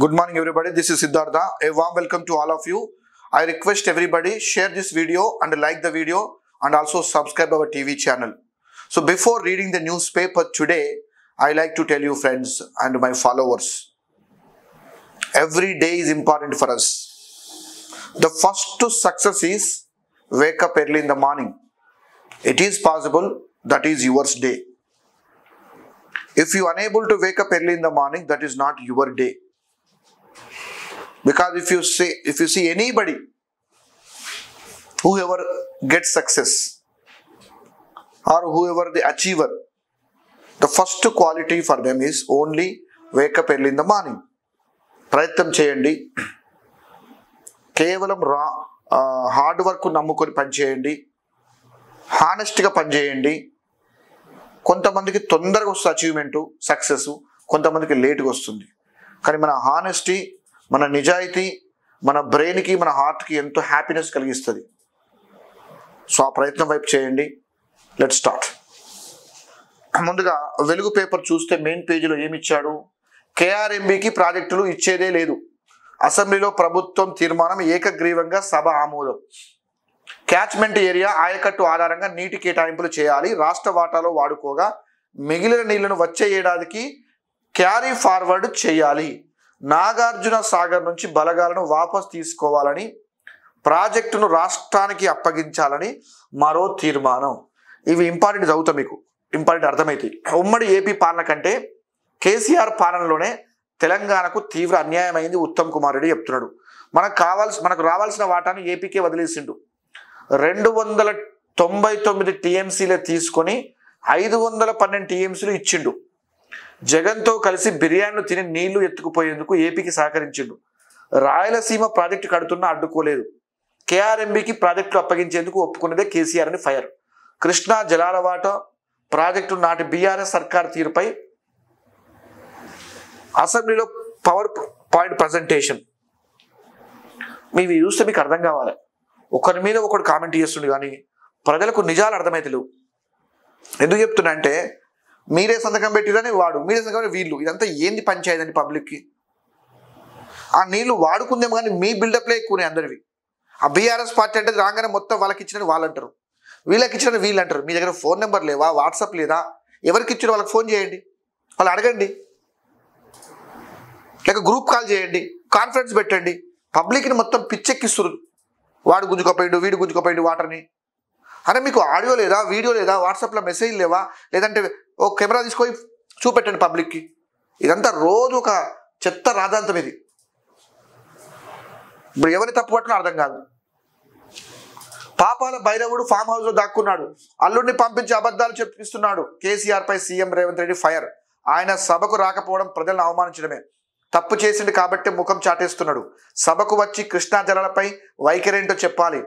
Good morning, everybody. This is Siddhartha. A warm welcome to all of you. I request everybody share this video and like the video and also subscribe our TV channel. So before reading the newspaper today, I like to tell you friends and my followers, every day is important for us. The first success is wake up early in the morning. It is possible, that is yours day. If you are unable to wake up early in the morning, that is not your day. Because if you see anybody, whoever gets success or whoever the achiever, the first quality for them is only wake up early in the morning. ప్రయత్నం చేయండి, కేవలం hard work నమ్ముకొని పనిచేయండి, హానెస్ట్గా పనిచేయండి. కొంతమందికి తొందరగా వస్తుంది అచీవ్మెంటు సక్సెస్, కొంతమందికి లేట్గా వస్తుంది. కానీ మన హానెస్టీ, మన నిజాయితీ మన బ్రెయిన్కి మన హార్ట్కి ఎంతో హ్యాపీనెస్ కలిగిస్తుంది. సో ఆ ప్రయత్నం వైపు చేయండి. Let start. ముందుగా వెలుగు పేపర్ చూస్తే మెయిన్ పేజీలో ఏమిచ్చాడు? కేఆర్ఎంబికి ప్రాజెక్టులు ఇచ్చేదే లేదు, అసెంబ్లీలో ప్రభుత్వం తీర్మానం ఏకగ్రీవంగా సభ ఆమోదం. క్యాచ్మెంట్ ఏరియా ఆయకట్టు ఆధారంగా నీటి కేటాయింపులు చేయాలి, రాష్ట్ర వాటాలో వాడుకోగా మిగిలిన నీళ్లను వచ్చే ఏడాదికి క్యారీ ఫార్వర్డ్ చేయాలి. నాగార్జున సాగర్ నుంచి బలగాలను వాపస్ తీసుకోవాలని, ప్రాజెక్టును రాష్ట్రానికి అప్పగించాలని మరో తీర్మానం. ఇవి ఇంపార్టెంట్, చదువుతా మీకు ఇంపార్టెంట్ అర్థమవుతాయి. ఉమ్మడి ఏపీ పాలన కంటే కేసీఆర్ పాలనలోనే తెలంగాణకు తీవ్ర అన్యాయం అయింది ఉత్తమ్ కుమార్ రెడ్డి చెప్తున్నాడు. మనకు రావాల్సిన వాటాను ఏపీకే వదిలేసిండు. 299 టీఎంసీలే తీసుకొని 512 టీఎంసీలు ఇచ్చిండు. జగన్తో కలిసి బిర్యానీలు తిని నీళ్లు ఎత్తుకుపోయేందుకు ఏపీకి సహకరించిండు. రాయలసీమ ప్రాజెక్టు కడుతున్నా అడ్డుకోలేదు. కేఆర్ఎంబికి ప్రాజెక్టులు అప్పగించేందుకు ఒప్పుకున్నదే కేసీఆర్ అని ఫైర్. కృష్ణా జలాల వాటా ప్రాజెక్టు నాటి బీఆర్ఎస్ సర్కార్ తీరుపై అసెంబ్లీలో పవర్ పాయింట్ ప్రజెంటేషన్. మీవి చూస్తే మీకు అర్థం కావాలి. ఒకరి మీద ఒకడు కామెంట్ చేస్తుండే కానీ ప్రజలకు నిజాలు అర్థమైతే లేవు. ఎందుకు చెప్తున్నా అంటే, మీరే సంతకం పెట్టిరని వాడు, మీరే సంతకం వీళ్ళు, ఇదంతా ఏంది పంచాయతీ అండి పబ్లిక్కి. ఆ నీళ్లు వాడుకుందేమో కానీ మీ బిల్డప్లే ఎక్కువనే అందరివి. ఆ బీఆర్ఎస్ పార్టీ అంటే రాగానే మొత్తం వాళ్ళకి ఇచ్చినని వాళ్ళు అంటారు, వీళ్ళకి ఇచ్చినని వీళ్ళు అంటారు. మీ దగ్గర ఫోన్ నెంబర్ లేవా, వాట్సాప్ లేదా? ఎవరికి ఇచ్చిన వాళ్ళకి ఫోన్ చేయండి, వాళ్ళు అడగండి, లేక గ్రూప్ కాల్ చేయండి, కాన్ఫరెన్స్ పెట్టండి. పబ్లిక్ని మొత్తం పిచ్చెక్కిస్తున్నారు. వాడు గుంజుకోపోయిండు, వీడు గుంజుకోపోయిండు వాటర్ని. అరే మీకు ఆడియో లేదా, వీడియో లేదా, వాట్సాప్లో మెసేజ్ లేవా? లేదంటే ఓ కెమెరా తీసుకొని చూపెట్టండి పబ్లిక్కి. ఇదంతా రోజు ఒక చెత్త రాజాంతం ఇది. ఇప్పుడు ఎవరిని తప్పు పట్టినా అర్థం కాదు. పాపాల భైరవుడు ఫామ్ హౌస్లో దాక్కున్నాడు, అల్లుడిని పంపించి అబద్ధాలు చెప్పిస్తున్నాడు. కేసీఆర్పై సీఎం రేవంత్ రెడ్డి ఫైర్. ఆయన సభకు రాకపోవడం ప్రజలను అవమానించడమే. తప్పు చేసింది కాబట్టి ముఖం చాటేస్తున్నాడు. సభకు వచ్చి కృష్ణా జలాలపై వైఖరేంటో చెప్పాలి.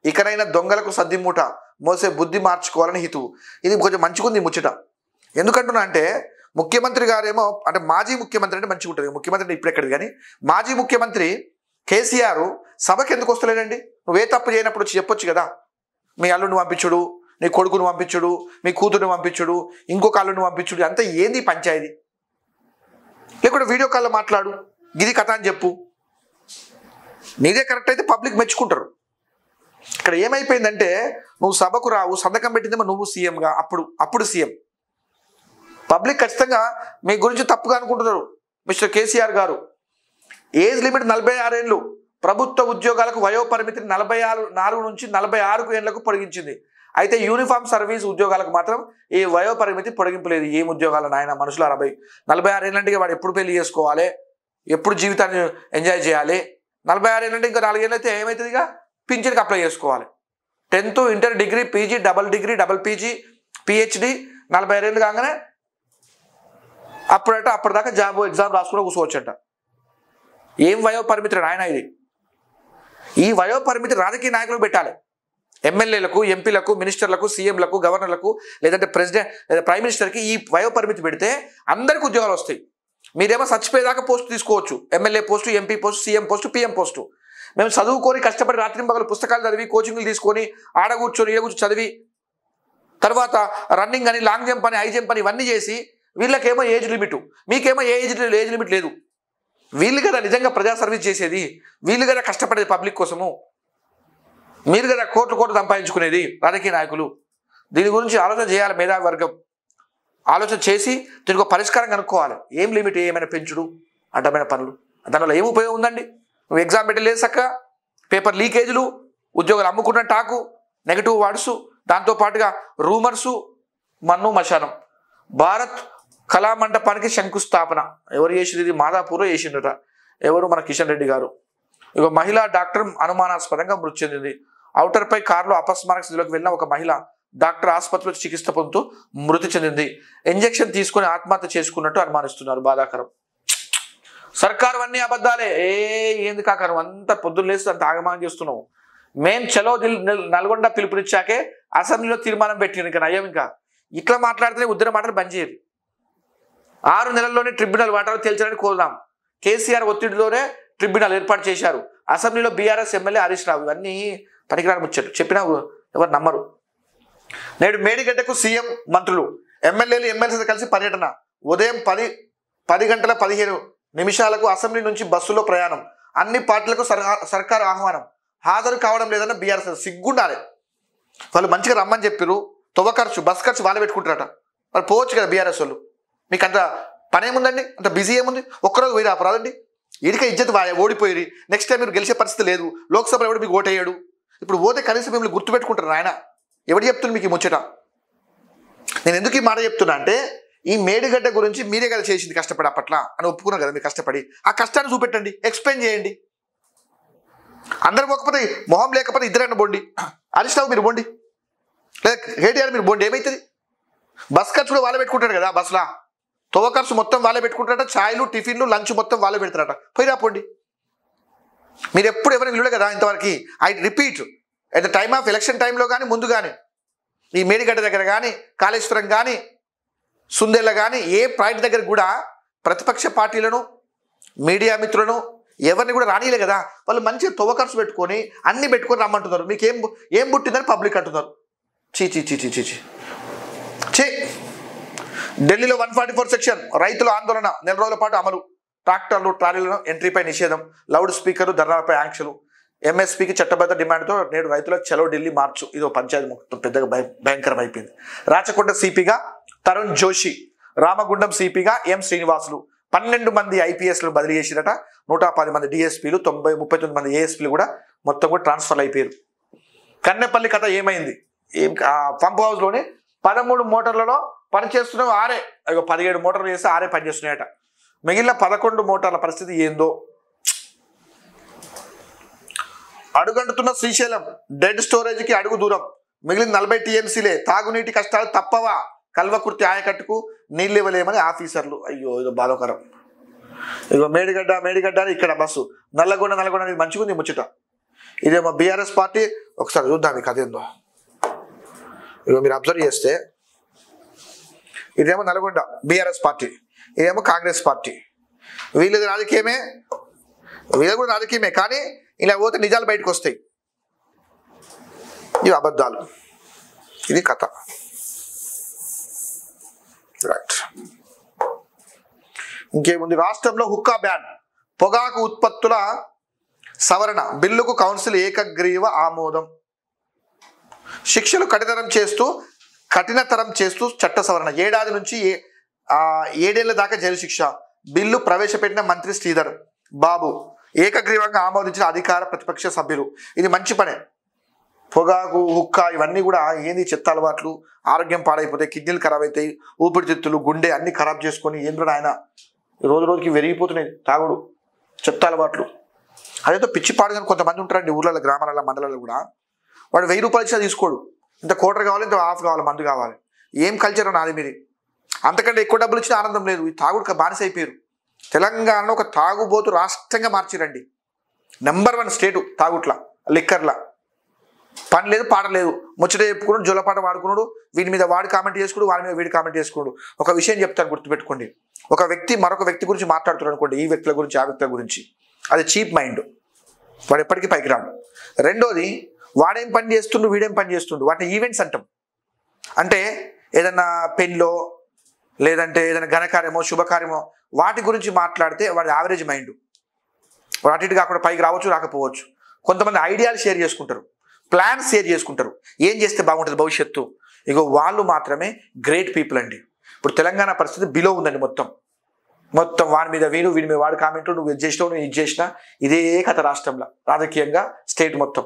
ఇకనైనా దొంగలకు సద్దిమూట మోసే బుద్ధి మార్చుకోవాలని హితువు. ఇది కొంచెం మంచిగుంది ముచ్చట. ఎందుకంటున్నా అంటే, ముఖ్యమంత్రి గారేమో అంటే మాజీ ముఖ్యమంత్రి అంటే మంచిగా ఉంటుంది, ముఖ్యమంత్రి అంటే ఇప్పుడు ఎక్కడిది. కానీ మాజీ ముఖ్యమంత్రి కేసీఆర్ సభకి ఎందుకు వస్తలేడండి? నువ్వే తప్పు చేయనప్పుడు వచ్చి చెప్పొచ్చు కదా. మీ అల్లుడిని పంపించుడు, నీ కొడుకును పంపించుడు, మీ కూతురుని పంపించుడు, ఇంకొక అల్లుడిని పంపించుడు, అంతా ఏంది పంచాయతీ? లేకుంటే వీడియో కాల్లో మాట్లాడు, ఇది కథ అని చెప్పు. నీదే కరెక్ట్ అయితే పబ్లిక్ మెచ్చుకుంటారు. ఇక్కడ ఏమైపోయిందంటే, నువ్వు సభకు రావు, సంతకం పెట్టిందేమో నువ్వు సీఎంగా, అప్పుడు సీఎం. పబ్లిక్ ఖచ్చితంగా మీ గురించి తప్పుగా అనుకుంటున్నారు. మిస్టర్ కేసీఆర్ గారు, ఏజ్ లిమిట్ 46 ఏళ్ళు, ప్రభుత్వ ఉద్యోగాలకు వయోపరిమితిని 44 నుంచి 46 ఏళ్లకు పొడిగించింది. అయితే యూనిఫామ్ సర్వీస్ ఉద్యోగాలకు మాత్రం ఈ వయోపరిమితి పొడిగింపలేదు. ఏం ఉద్యోగాలు నాయన, మనుషులు 46 ఏళ్ళంటే వాడు ఎప్పుడు పెళ్లి చేసుకోవాలి, ఎప్పుడు జీవితాన్ని ఎంజాయ్ చేయాలి? 46 ఏళ్ళంటే ఇంకా 4 ఏళ్ళు అయితే ఏమవుతుంది? ఇక పింఛన్కి అప్లై చేసుకోవాలి. 10th, inter, degree, PG, double degree, double PG, PhD 46 ఏళ్ళు కాగానే అప్పటిదాకా జాబ్ ఎగ్జామ్ రాసుకుని కూర్చోవచ్చంట. ఏం వయోపరిమితి నాయన ఇది? ఈ వయోపరిమితి రాజకీయ నాయకులకు పెట్టాలి. ఎమ్మెల్యేలకు, ఎంపీలకు, మినిస్టర్లకు, సీఎంలకు, గవర్నర్లకు, లేదంటే ప్రైమ్ మినిస్టర్కి ఈ వయోపరిమితి పెడితే అందరికి ఉద్యోగాలు వస్తాయి. మీరేమో చచ్చిపోయేదాకా పోస్ట్ తీసుకోవచ్చు, MLA post, MP post, CM post, PM post. మేము చదువుకొని కష్టపడి రాత్రి పగలు పుస్తకాలు చదివి, కోచింగ్లు తీసుకొని, ఆడ కూర్చొని ఈడ కూర్చొని చదివి, తర్వాత రన్నింగ్ అని, లాంగ్ జంప్ అని, హై జంప్ అని ఇవన్నీ చేసి వీళ్ళకేమో ఏజ్ లిమిట్, మీకేమో ఏజ్ లిమిట్ లేదు. వీళ్ళు కదా నిజంగా ప్రజా సర్వీస్ చేసేది, వీళ్ళు కదా కష్టపడేది పబ్లిక్ కోసము, మీరు కదా కోట్లు సంపాదించుకునేది రాజకీయ నాయకులు. దీని గురించి ఆలోచన చేయాలి మేధావి వర్గం. ఆలోచన చేసి దీనికి ఒక పరిష్కారం కనుక్కోవాలి. ఏం లిమిట్, ఏమైనా పెంచుడు అడ్డమైన పనులు, దానివల్ల ఏం ఉపయోగం ఉందండి? నువ్వు ఎగ్జామ్ పెట్టలేదు చక్కగా, పేపర్ లీకేజీలు, ఉద్యోగాలు అమ్ముకున్న టాకు, నెగటివ్ వర్డ్స్, దాంతోపాటుగా రూమర్సు, మన్ను మశానం. భారత్ కళామండపానికి శంకుస్థాపన ఎవరు చేసింది? ఇది మాదాపూర్లో చేసిండట. ఎవరు? మన కిషన్ రెడ్డి గారు. ఇక మహిళా డాక్టర్ అనుమానాస్పదంగా మృతి చెందింది. ఔటర్పై కారులో అపస్మారక స్థితిలోకి వెళ్ళిన ఒక మహిళ డాక్టర్ ఆసుపత్రిలో చికిత్స పొందుతూ మృతి చెందింది. ఇంజెక్షన్ తీసుకుని ఆత్మహత్య చేసుకున్నట్టు అనుమానిస్తున్నారు. బాధాకరం. సర్కారు అన్ని అబద్ధాలే. ఏంది కాకరం అంతా పొద్దున్న లేసి అంత ఆగమానం చేస్తున్నావు. మేం చలో నల్గొండ పిలుపునిచ్చాకే అసెంబ్లీలో తీర్మానం పెట్టింది. ఇంకా నయం. ఇంకా ఇట్లా మాట్లాడితేనే ఉద్యమ మాటలు బంద్ చేయరు. 6 నెలల్లోనే ట్రిబ్యునల్ వాటాలు తేల్చాలని కోరుదాం. కేసీఆర్ ఒత్తిడిలోనే ట్రిబ్యునల్ ఏర్పాటు చేశారు. అసెంబ్లీలో బీఆర్ఎస్ ఎమ్మెల్యే హరీష్ రావు. ఇవన్నీ పనికిరాని ముచ్చట్లు, చెప్పినా ఎవరు నమ్మరు. నేడు మేడిగడ్డకు సీఎం, మంత్రులు, ఎమ్మెల్యేలు, ఎమ్మెల్సీతో కలిసి పర్యటన. ఉదయం 10 గంటల 15 నిమిషాలకు అసెంబ్లీ నుంచి బస్సులో ప్రయాణం. అన్ని పార్టీలకు సర్కారు ఆహ్వానం. హాజరు కావడం లేదన్న బీఆర్ఎస్. సిగ్గుండాలి. వాళ్ళు మంచిగా రమ్మని చెప్పారు. తొవ్వ ఖర్చు, బస్ ఖర్చు వాళ్ళే పెట్టుకుంటారట. వాళ్ళు పోవచ్చు కదా బీఆర్ఎస్ వాళ్ళు. మీకు అంత పని ఏముందండి? అంత బిజీ ఏముంది? ఒక్కరోజు పోయి రాపరాదండి. ఇడిక ఇజ్జత్ ఓడిపోయి నెక్స్ట్ టైం మీరు గెలిచే పరిస్థితి లేదు. లోక్సభలో ఎవడు మీకు ఓటేయాడు? ఇప్పుడు పోతే కనీసం మిమ్మల్ని గుర్తుపెట్టుకుంటారు. ఆయన ఎవడు చెప్తుంది మీకు ఈ ముచ్చట? నేను ఎందుకు ఈ మాట చెప్తున్నా అంటే, ఈ మేడిగడ్డ గురించి మీరే కదా చేసింది కష్టపడి అప్పట్లా అని ఒప్పుకున్నారు కదా. మీరు కష్టపడి ఆ కష్టాన్ని చూపెట్టండి, ఎక్స్ప్లెయిన్ చేయండి. అందరు పోకపోతే, మొహం లేకపోతే ఇద్దరైనా బోండి. హరీష్ రావు మీరు బోండి, లేదా కేటీఆర్ మీరు బోండి. ఏమవుతుంది? బస్ ఖర్చు కూడా వాళ్ళే పెట్టుకుంటాడు కదా. బస్లా తొవ్వ ఖర్చు మొత్తం వాళ్ళే పెట్టుకుంటారట. ఛాయ్లు, టిఫిన్లు, లంచ్ మొత్తం వాళ్ళే పెడతారట. పోయి రాపోండి. మీరు ఎప్పుడు ఎవరిని విలువలే కదా ఇంతవరకు. I repeat, at the time of election టైంలో కానీ ముందు కానీ ఈ మేడిగడ్డ దగ్గర కానీ, కాళేశ్వరం కానీ, సుందేళ్ళ కానీ ఏ పాయింట్ దగ్గర కూడా ప్రతిపక్ష పార్టీలను, మీడియా మిత్రులను ఎవరిని కూడా రానియలే కదా. వాళ్ళు మంచిగా తొవ్వ ఖర్చు పెట్టుకొని అన్ని పెట్టుకొని రమ్మంటున్నారు. మీకు ఏం పుట్టిందని పబ్లిక్ అంటున్నారు. చీ చీ చీ చీ చీ చీ చీ. ఢిల్లీలో 144 సెక్షన్ రైతుల ఆందోళన 4 రోజుల పాటు అమలు. ట్రాక్టర్లు, ట్రాలీలను ఎంట్రీపై నిషేధం. లౌడ్ స్పీకర్లు, ధర్నాలపై ఆంక్షలు. ఎంఎస్పీకి చట్టబద్ధ డిమాండ్తో నేడు రైతుల చలో ఢిల్లీ మార్చు. ఇదో పంచాయతీ మొత్తం పెద్దగా భయంకరం అయిపోయింది. రాచకొండ సిపిగా తరుణ్ జోషి, రామగుండం సిపిగా ఎం శ్రీనివాసులు. 12 మంది ఐపీఎస్లు బదిలీ చేసిరట. 110 మంది డిఎస్పీలు, 39 మంది ఏఎస్పీలు కూడా మొత్తం కూడా ట్రాన్స్ఫర్ అయిపోయారు. కన్నెపల్లి కథ ఏమైంది? పంప్ హౌస్లోనే 13 మోటార్లలో పనిచేస్తున్న 6, 17 మోటార్లు చేస్తే 6 పనిచేస్తున్నాయట. మిగిలిన 11 మోటార్ల పరిస్థితి ఏందో. అడుగంటుతున్న శ్రీశైలం డెడ్ స్టోరేజ్కి అడుగు దూరం. మిగిలిన 40 టీఎంసీలే. తాగునీటి కష్టాలు తప్పవా? కల్వకుర్తి ఆయకట్టుకు నీళ్ళు ఇవ్వలేమని ఆఫీసర్లు. అయ్యో ఇది బాధాకరం. ఇగో మేడిగడ్డ ఇక్కడ బస్సు. నల్లగొండ అనేది మంచిగా ఉంది ముచ్చట. ఇదేమో బీఆర్ఎస్ పార్టీ. ఒకసారి చూద్దాం ఈ కథ ఏందో. ఇగో మీరు అబ్జర్వ్ చేస్తే ఇదేమో నల్గొండ బీఆర్ఎస్ పార్టీ, ఇదేమో కాంగ్రెస్ పార్టీ. వీళ్ళది రాజకీయమే, వీళ్ళు కూడా రాజకీయమే. కానీ ఇలా పోతే నిజాలు బయటకు వస్తాయి. ఇవి అబద్ధాలు. ఇది కథ. రైట్. ఇంకేముంది? రాష్ట్రంలో హుక్కా బ్యాన్. పొగాకు ఉత్పత్తుల సవరణ బిల్లుకు కౌన్సిల్ ఏకగ్రీవ ఆమోదం. శిక్షలు కఠినతరం చేస్తూ చట్ట సవరణ. 7 ఏళ్ల నుంచి 7 ఏళ్ల దాకా జైలు శిక్ష బిల్లు ప్రవేశపెట్టిన మంత్రి శ్రీధర్ బాబు. ఏకగ్రీవంగా ఆమోదించిన అధికార ప్రతిపక్ష సభ్యులు. ఇది మంచి పనే. పొగాకు, హుక్కా ఇవన్నీ కూడా ఏంది చెత్త అలవాట్లు. ఆరోగ్యం పాడైపోతాయి, కిడ్నీలు ఖరాబ్ అవుతాయి, ఊపిరితిత్తులు, గుండె అన్ని ఖరాబ్ చేసుకొని ఏంద్ర ఆయన రోజు రోజుకి పెరిగిపోతున్నాయి తాగుడు, చెత్త అలవాట్లు. అదేదో పిచ్చి పాడుగాని కొంతమంది ఉంటారండి ఊర్లలో, గ్రామాలలో, మండలాల్లో కూడా. వాడు 1000 రూపాయలు ఇచ్చినా తీసుకోడు. ఇంత క్వార్టర్ కావాలి, ఇంత హాఫ్ కావాలి, మందు కావాలి. ఏం కల్చర్ నాది మీది. అంతకంటే ఎక్కువ డబ్బులు ఇచ్చినా ఆనందం లేదు. ఈ తాగుడు బానిస అయిపోయారు. తెలంగాణలో ఒక తాగుబోతు రాష్ట్రంగా మార్చిరండి. నెంబర్ 1 స్టేటు తాగుట్లా, లిక్కర్లా. పని లేదు, పాట లేదు, ముచ్చట చెప్పుకున్నాడు, జొల్లపాట వాడుకున్నాడు. వీడి మీద వాడు కామెంట్ చేసుకున్నాడు, వాడి మీద వీడి కామెంట్ చేసుకున్నాడు. ఒక విషయం చెప్తాను, గుర్తుపెట్టుకోండి. ఒక వ్యక్తి మరొక వ్యక్తి గురించి మాట్లాడుతున్నాడు అనుకోండి, ఈ వ్యక్తుల గురించి, ఆ వ్యక్తుల గురించి, అది చీప్ మైండ్. వాడు ఎప్పటికీ పైకి రాడు. రెండోది, వాడేం పని చేస్తుండు, వీడేం పని చేస్తుండు, వాటిని ఈవెంట్స్ అంటాం. అంటే ఏదన్నా పెళ్ళో, లేదంటే ఏదైనా ఘనకార్యమో శుభకార్యమో వాటి గురించి మాట్లాడితే వాడి యావరేజ్ మైండ్, వాడు అటు ఇటు కాకుండా పైకి రావచ్చు రాకపోవచ్చు. కొంతమంది ఐడియాలు షేర్ చేసుకుంటారు, ప్లాన్స్ షేర్ చేసుకుంటారు, ఏం చేస్తే బాగుంటుంది భవిష్యత్తు. ఇగో వాళ్ళు మాత్రమే గ్రేట్ పీపుల్ అండి. ఇప్పుడు తెలంగాణ పరిస్థితి బిలో ఉందండి. మొత్తం వాడి మీద వీడు, వీడి మీద వాడు కామెంట్లు, నువ్వు ఇది చేసినావు, నువ్వు ఇది చేసినా, ఇదే కథ రాష్ట్రంలో రాజకీయంగా స్టేట్ మొత్తం.